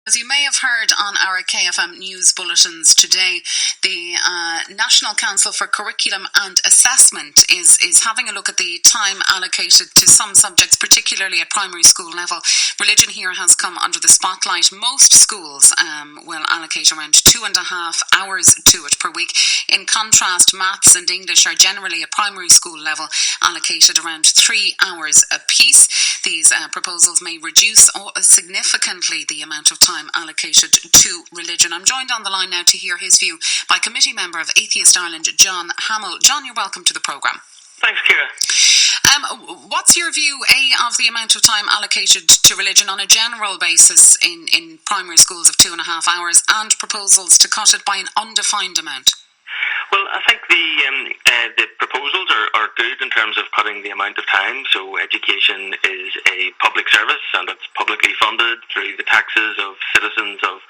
As you may have heard on our KFM news bulletins today, the National Council for Curriculum and Assessment is having a look at the time allocated to some subjects, particularly at primary school level. Religion here has come under the spotlight. Most schools will allocate around 2.5 hours to it per week. In contrast, maths and English are generally at primary school level allocated around 3 hours apiece. These proposals may reduce significantly the amount of time allocated to religion. I'm joined on the line now to hear his view by committee member of Atheist Ireland, John Hamill. John, you're welcome to the programme. Thanks, Ciara. What's your view, of the amount of time allocated to religion on a general basis in primary schools of 2.5 hours, and proposals to cut it by an undefined amount? Well, I think the proposals are good in terms of cutting the amount of time. So education is a public service and it's publicly funded through the taxes of citizens of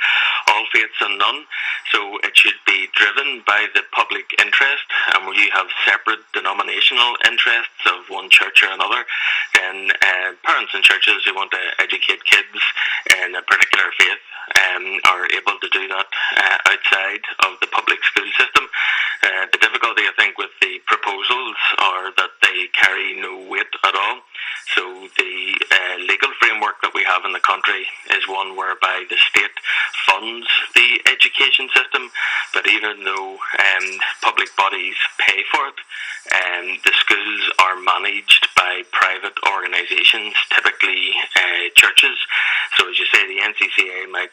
all faiths and none. So it should be driven by the public interest. And where you have separate denominational interests of one church or another, then parents in churches who want to educate kids in a particular faith are able to do that outside of the public school system. The difficulty, I think, with the proposals are that they carry no weight at all. So the legal framework that we have in the country is one whereby the state funds the education system, but even though public bodies pay for it, the schools are managed by private organisations, typically churches. So as you say, the NCCA might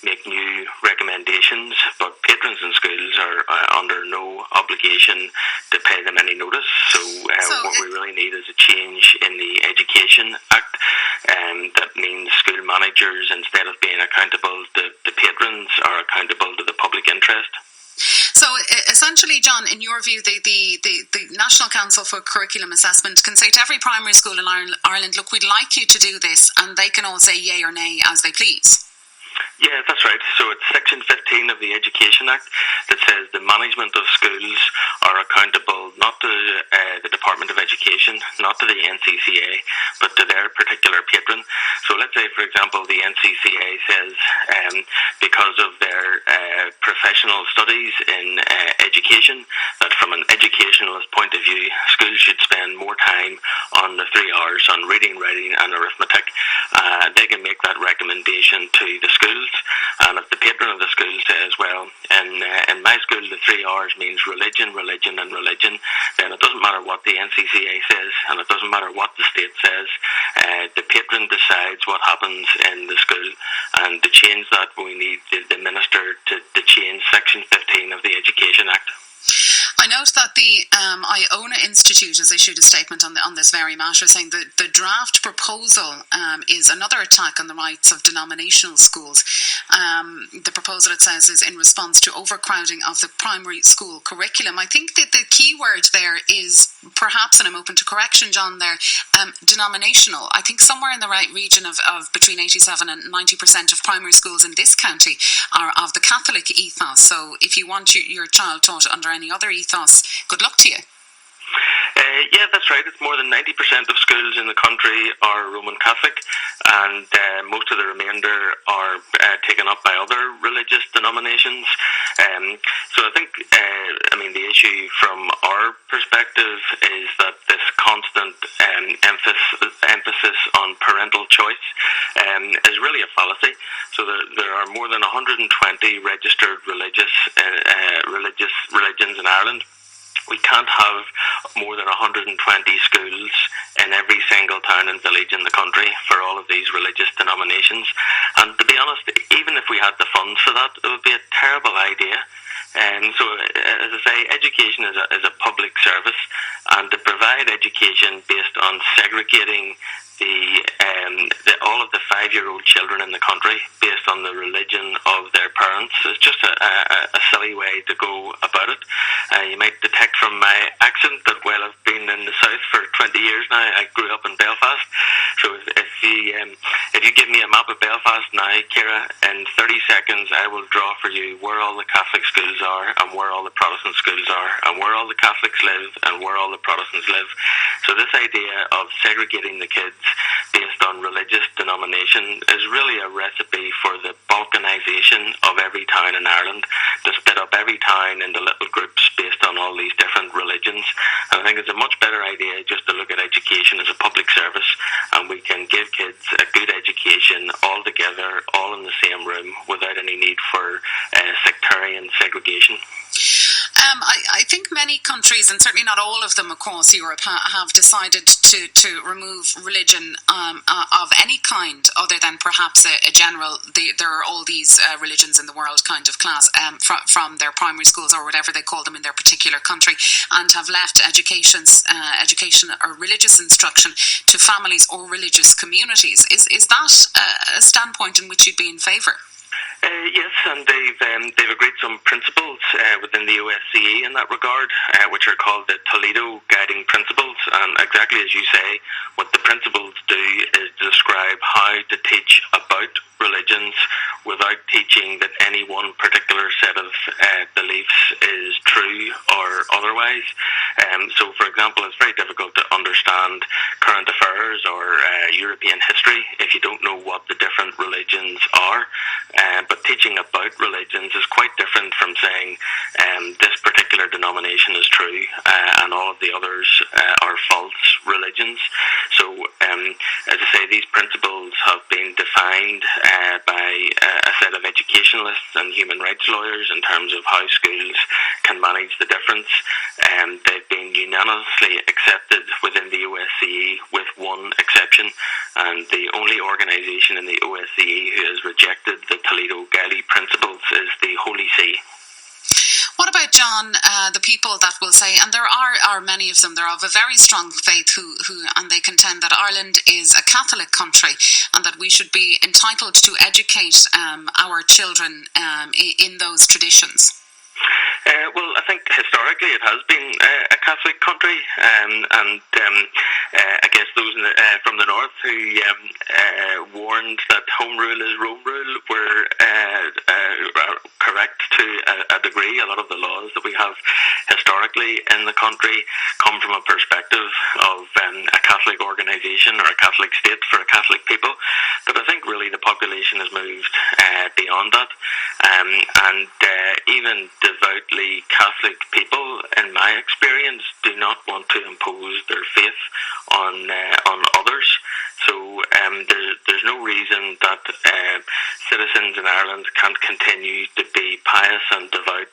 make new recommendations, but patrons in schools are under no obligation to pay them any notice. So what we really need is a change in the Education Act, that means school managers, instead of being accountable to the patrons, are accountable to the public interest. So essentially, John, in your view, the National Council for Curriculum Assessment can say to every primary school in Ireland, look, we'd like you to do this, and they can all say yay or nay as they please. Yeah, that's right. So it's Section 15 of the Education Act that says the management of schools are accountable not to the Department of Education, not to the NCCA, but to their particular patron. So let's say, for example, the NCCA says because of their professional studies in education, that from an educationalist point of view, schools should spend more time on the 3 hours on reading, writing and arithmetic. They can make that recommendation to the schools. And if the patron of the school says, well, in my school the 3 hours means religion, religion and religion, then it doesn't matter what the NCCA says and it doesn't matter what the state says. The patron decides what happens in the school, and to change that we need the minister to change Section 15 of the Education Act. I note that the Iona Institute has issued a statement on this very matter, saying that the draft proposal is another attack on the rights of denominational schools. The proposal, it says, is in response to overcrowding of the primary school curriculum. I think that the key word there is perhaps, and I'm open to correction, John, there, denominational. I think somewhere in the right region of between 87 and 90% of primary schools in this county are of the Catholic ethos. So if you want your child taught under any other ethos, good luck to you. Yeah, that's right. It's more than 90% of schools in the country are Roman Catholic, and most of the remainder are taken up by other religious denominations. So I think, the issue from our perspective is that this constant emphasis on parental choice is really a fallacy. So there are more than 120 registered religions in Ireland. We can't have more than 120 schools in every single town and village in the country for all of these religious denominations. And to be honest, even if we had the funds for that, it would be a terrible idea. So, as I say, education is a public service, and to provide education based on segregating all of the 5-year-old children in the country based on the religion of their parents is just a silly way to go about it. You might detect from my accent that while I've been in the south for 20 years now, I grew up in Belfast. So if you give me a map of Belfast now, Ciara, in 30 seconds I will draw for you where all the Catholic schools are and where all the Protestant schools are and where all the Catholics live and where all the Protestants live. So this idea of segregating the kids based on religious denomination is really a recipe for the balkanisation of every town in Ireland, to split up every town into little groups based on all these different religions. And I think it's a much better idea just to look at education as a public service, and we can give kids a good education all together, all in the same room, without any need for sectarian segregation. I think many countries, and certainly not all of them across Europe, have decided to remove religion of any kind other than perhaps a general, there are all these religions in the world kind of class from their primary schools or whatever they call them in their particular country, and have left education or religious instruction to families or religious communities. Is that a standpoint in which you'd be in favour? Yes, and they've agreed some principles within the OSCE in that regard, which are called the Toledo Guiding Principles. And exactly as you say, what the principles do is describe how to teach about religions without teaching that any one particular set of beliefs is true or otherwise. So, for example, it's very difficult to understand current affairs or European history if you don't know what the different religions are. But teaching about religions is quite different from saying this particular denomination is true and all of the others are false religions. So, as I say, these principles have been defined by a set of educationalists and human rights lawyers in terms of how schools can manage the difference. They've been unanimously accepted within the OSCE with one exception, and the only organisation in the OSCE who has rejected the Toledo Guiding Principles is the Holy See. What about, John, the people that will say, and there are many of them, they're of a very strong faith who and they contend that Ireland is a Catholic country and that we should be entitled to educate our children in those traditions? Well, I think historically it has been a Catholic country, and I guess those from the north who warned that home rule is Rome rule were correct to a degree. A lot of the laws that we have historically in the country come from a perspective of a Catholic organisation or a Catholic state for a Catholic people, but I think really the population has moved beyond that, and even devoutly Catholic people, in my experience, do not want to impose their faith on others. So there's no reason that citizens in Ireland can't continue to be pious and devout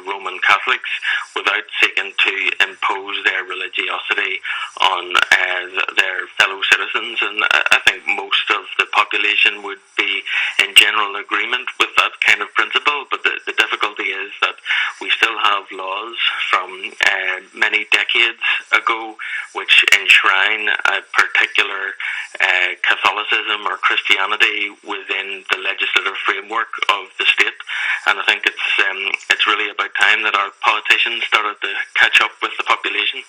Roman Catholics without seeking to impose their religiosity on their fellow citizens. And I think most of the population would be in general agreement with that kind of principle. But the difficulty is that we still have laws from many decades ago which enshrine a particular Catholicism or Christianity within the legislative framework of the state, and I think it's really about time that our politicians started to catch up with the population.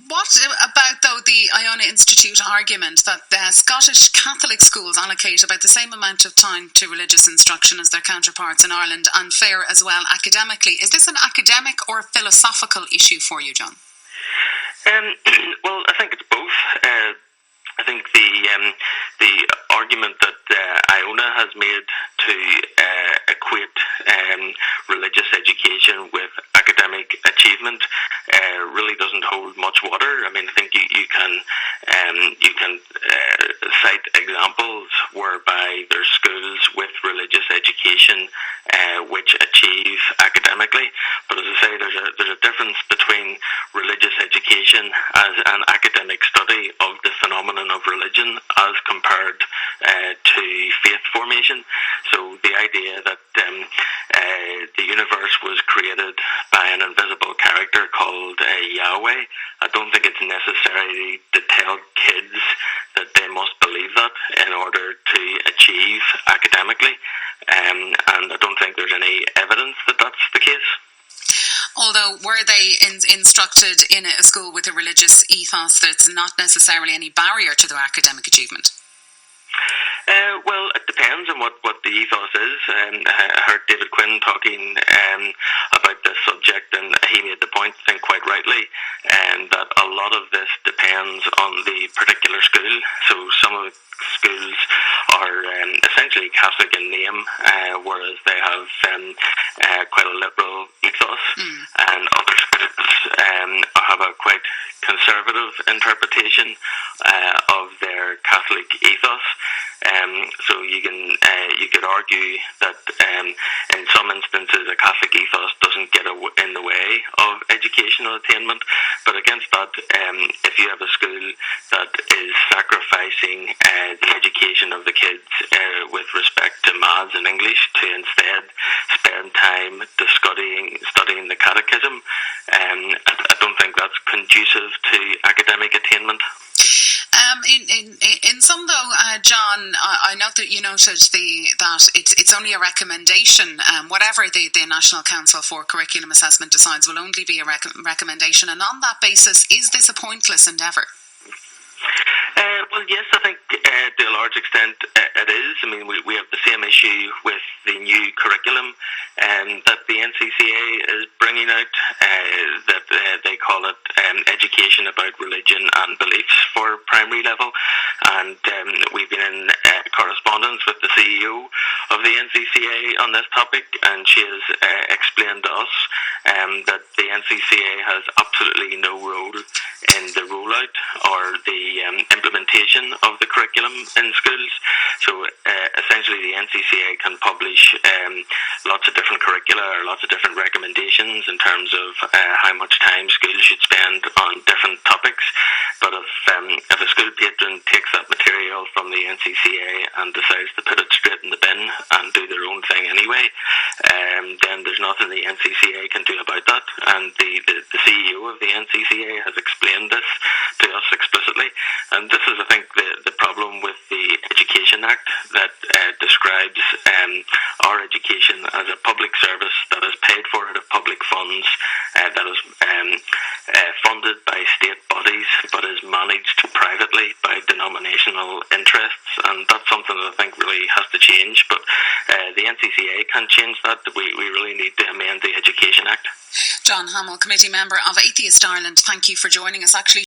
What about, though, the Iona Institute argument that Scottish Catholic schools allocate about the same amount of time to religious instruction as their counterparts in Ireland and fare as well academically? Is this an academic or philosophical issue for you, John? Well, I think it's both. I think the argument that Iona has made to equate religious education with academic achievement really doesn't hold much water. I mean, I think you can cite examples whereby there's schools with religious education which achieve academically, but as I say, there's a difference between religious education as an academic study of the phenomenon of religion as compared to faith formation. So the idea that the universe was created by an invisible character called Yahweh, I don't think it's necessary to tell kids that they must believe that in order to achieve academically, and I don't think there's any evidence that that's the case. Although, were they instructed in a school with a religious ethos, that's not necessarily any barrier to their academic achievement? Well, it depends on what the ethos is. I heard David Quinn talking about this subject, and he made the point, I think quite rightly, that a lot of this depends on the particular school. So some of the schools are essentially Catholic in name, whereas they have quite a liberal ethos, and other schools have a quite conservative interpretation of their Catholic ethos. So you could argue that in some instances a Catholic ethos doesn't get in the way of educational attainment, but against that, if you have a school that is sacrificing the education of the kids with respect to maths and English to instead spend time studying the catechism, I don't think that's conducive to academic attainment. In some, though, John, I note that you noted that it's only a recommendation. Whatever the National Council for Curriculum Assessment decides will only be a recommendation. And on that basis, is this a pointless endeavour? Well, yes, I think to a large extent it is. I mean, we have the same issue with the new curriculum that the NCCA is bringing out, that they call it education about religion and beliefs for primary level. And we've been in correspondence with the CEO of the NCCA on this topic, and she has explained to us that the NCCA has absolutely no role in the rollout or the implementation of the curriculum in schools. So essentially the NCCA can publish lots of different curricula or lots of different recommendations in terms of how much time schools should spend on different topics. But if a school patron takes that material from the NCCA and decides to put it straight in the bin and do their own thing anyway, then there's nothing the NCCA can do about that. And the CEO of the NCCA has explained this to us explicitly. And this is, I think, the problem with the Education Act that describes our education as a public service that is paid for out of public funds, that is funded by state bodies, but is managed privately by denominational interests. And that's something that I think really has to change. But the NCCA can't change that. We really need to amend the Education Act. John Hamill, Committee Member of Atheist Ireland, thank you for joining us. Actually,